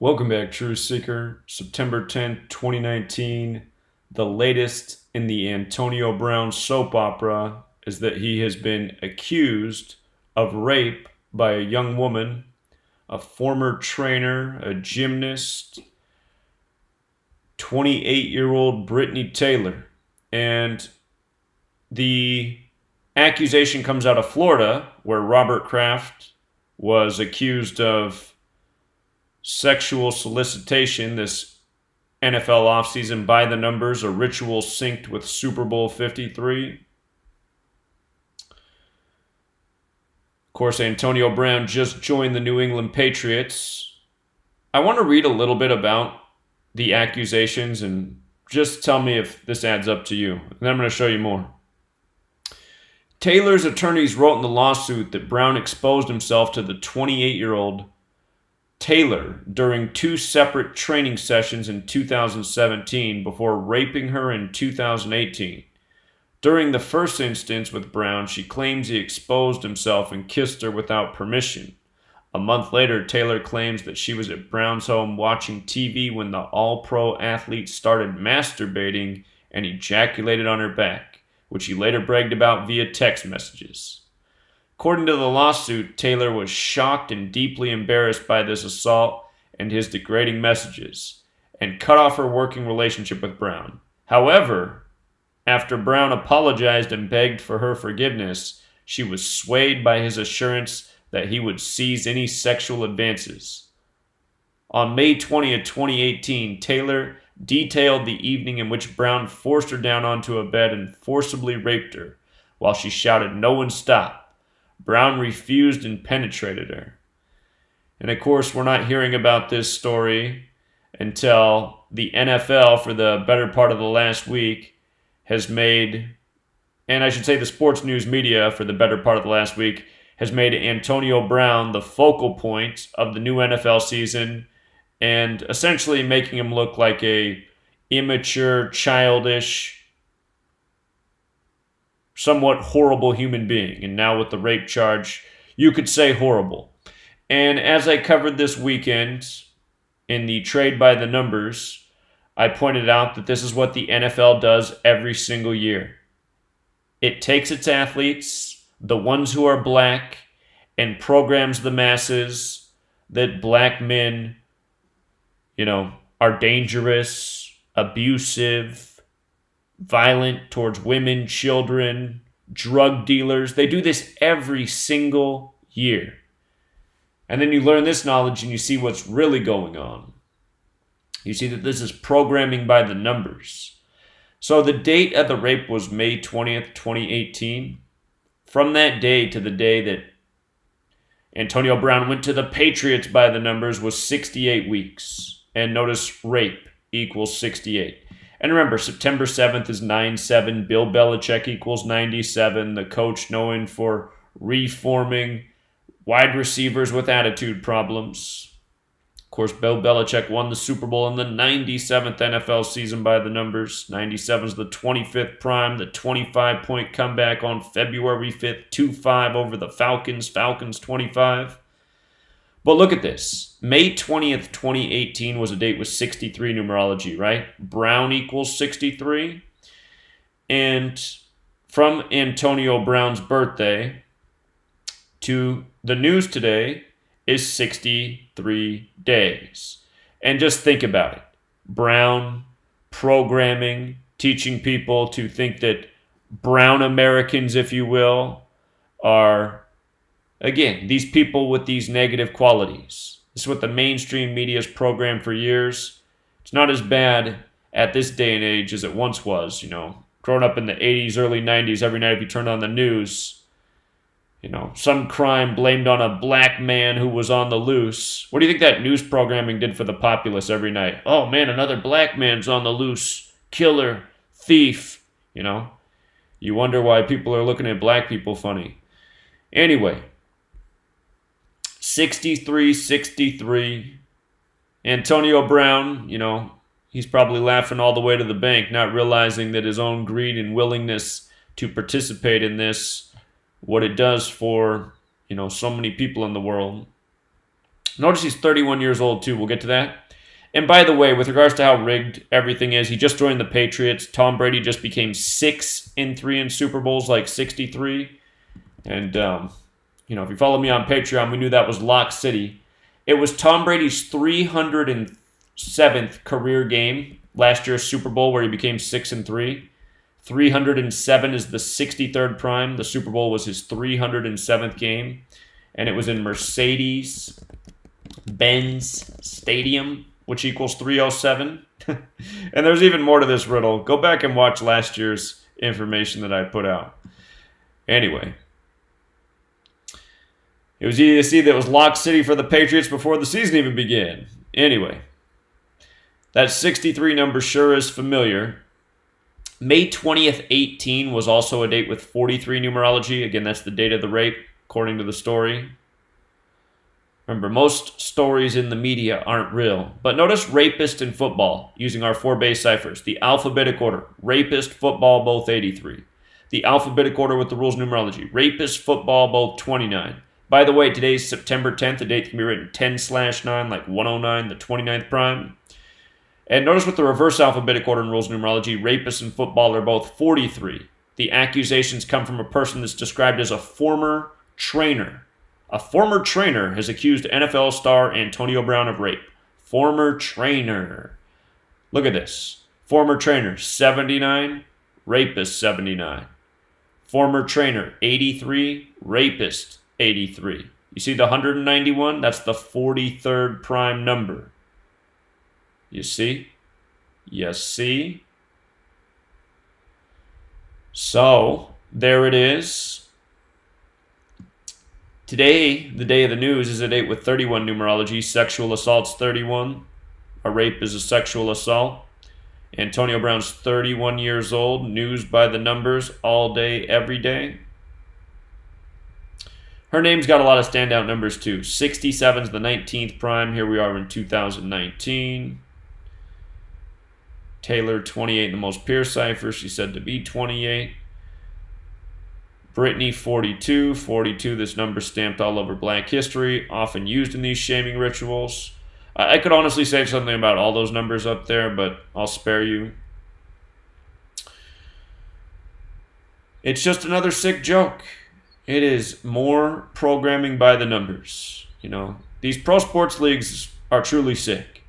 Welcome back, Truth Seeker. September 10th, 2019. The latest in the Antonio Brown soap opera is that he has been accused of rape by a young woman, a former trainer, a gymnast, 28-year-old Britney Taylor. And the accusation comes out of Florida, where Robert Kraft was accused of sexual solicitation this NFL offseason by the numbers, a ritual synced with Super Bowl 53. Of course, Antonio Brown just joined the New England Patriots. I want to read a little bit about the accusations and just tell me if this adds up to you. And then I'm going to show you more. Taylor's attorneys wrote in the lawsuit that Brown exposed himself to the 28-year-old Taylor during two separate training sessions in 2017 before raping her in 2018. During the first instance with Brown, she claims he exposed himself and kissed her without permission. A month later, Taylor claims that she was at Brown's home watching TV when the all-pro athlete started masturbating and ejaculated on her back, which he later bragged about via text messages. According to the lawsuit, Taylor was shocked and deeply embarrassed by this assault and his degrading messages, and cut off her working relationship with Brown. However, after Brown apologized and begged for her forgiveness, she was swayed by his assurance that he would cease any sexual advances. On May 20th, 2018, Taylor detailed the evening in which Brown forced her down onto a bed and forcibly raped her, while she shouted, "No one stop." Brown refused and penetrated her. And of course, we're not hearing about this story until the NFL, for the better part of the last week, has made, and I should say the sports news media for the better part of the last week, has made Antonio Brown the focal point of the new NFL season and essentially making him look like a immature, childish, somewhat horrible human being. And now with the rape charge, you could say horrible. And as I covered this weekend in the trade by the numbers, I pointed out that this is what the NFL does every single year. It takes its athletes, the ones who are black, and programs the masses that black men, are dangerous, abusive, violent towards women, children, drug dealers. They do this every single year. And then you learn this knowledge and you see what's really going on. You see that this is programming by the numbers. So the date of the rape was May 20th, 2018. From that day to the day that Antonio Brown went to the Patriots by the numbers was 68 weeks. And notice rape equals 68. And remember, September 7th is 9-7. Bill Belichick equals 97. The coach known for reforming wide receivers with attitude problems. Of course, Bill Belichick won the Super Bowl in the 97th NFL season by the numbers. 97 is the 25th prime, the 25-point comeback on February 5th, 2-5 over the Falcons. Falcons 25. But look at this. May 20th, 2018 was a date with 63 numerology, right? Brown equals 63. And from Antonio Brown's birthday to the news today is 63 days. And just think about it. Brown programming, teaching people to think that brown Americans, if you will, are, again, these people with these negative qualities. This is what the mainstream media has programmed for years. It's not as bad at this day and age as it once was. Growing up in the 80s, early 90s, every night if you turned on the news, some crime blamed on a black man who was on the loose. What do you think that news programming did for the populace every night? Oh man, another black man's on the loose. Killer, thief, You wonder why people are looking at black people funny. Anyway, 63. Antonio Brown, he's probably laughing all the way to the bank, not realizing that his own greed and willingness to participate in this, what it does for, so many people in the world. Notice he's 31 years old, too. We'll get to that. And by the way, with regards to how rigged everything is, he just joined the Patriots. Tom Brady just became 6-3 in Super Bowls, like 63. And, if you follow me on Patreon, we knew that was Lock City. It was Tom Brady's 307th career game, last year's Super Bowl, where he became 6-3. 307 is the 63rd prime. The Super Bowl was his 307th game. And it was in Mercedes-Benz Stadium, which equals 307. And there's even more to this riddle. Go back and watch last year's information that I put out. Anyway. It was easy to see that it was Lock City for the Patriots before the season even began. Anyway. That 63 number sure is familiar. May 20th, 18 was also a date with 43 numerology. Again, that's the date of the rape, according to the story. Remember, most stories in the media aren't real. But notice rapist and football, using our 4 base ciphers. The alphabetic order. Rapist, football, both 83. The alphabetic order with the rules numerology. Rapist, football, both 29. By the way, today's September 10th. The date can be written 10/9, like 109, the 29th prime. And notice with the reverse alphabetic order and rules numerology, rapist and football are both 43. The accusations come from a person that's described as a former trainer. A former trainer has accused NFL star Antonio Brown of rape. Former trainer. Look at this. Former trainer, 79. Rapist, 79. Former trainer, 83. Rapist, 83. You see the 191? That's the 43rd prime number. You see? You see? So, there it is. Today, the day of the news, is a date with 31 numerology. Sexual assault's 31. A rape is a sexual assault. Antonio Brown's 31 years old. News by the numbers all day, every day. Her name's got a lot of standout numbers, too. 67's the 19th prime. Here we are in 2019. Taylor, 28, the most pure cipher. She's said to be 28. Britney, 42. 42, this number stamped all over Black history, often used in these shaming rituals. I could honestly say something about all those numbers up there, but I'll spare you. It's just another sick joke. It is more programming by the numbers. These pro sports leagues are truly sick.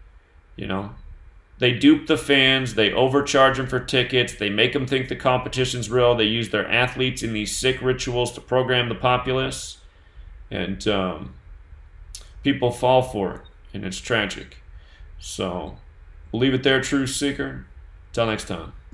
They dupe the fans. They overcharge them for tickets. They make them think the competition's real. They use their athletes in these sick rituals to program the populace. And people fall for it. And it's tragic. So, we'll leave it there, Truth Seeker. Till next time.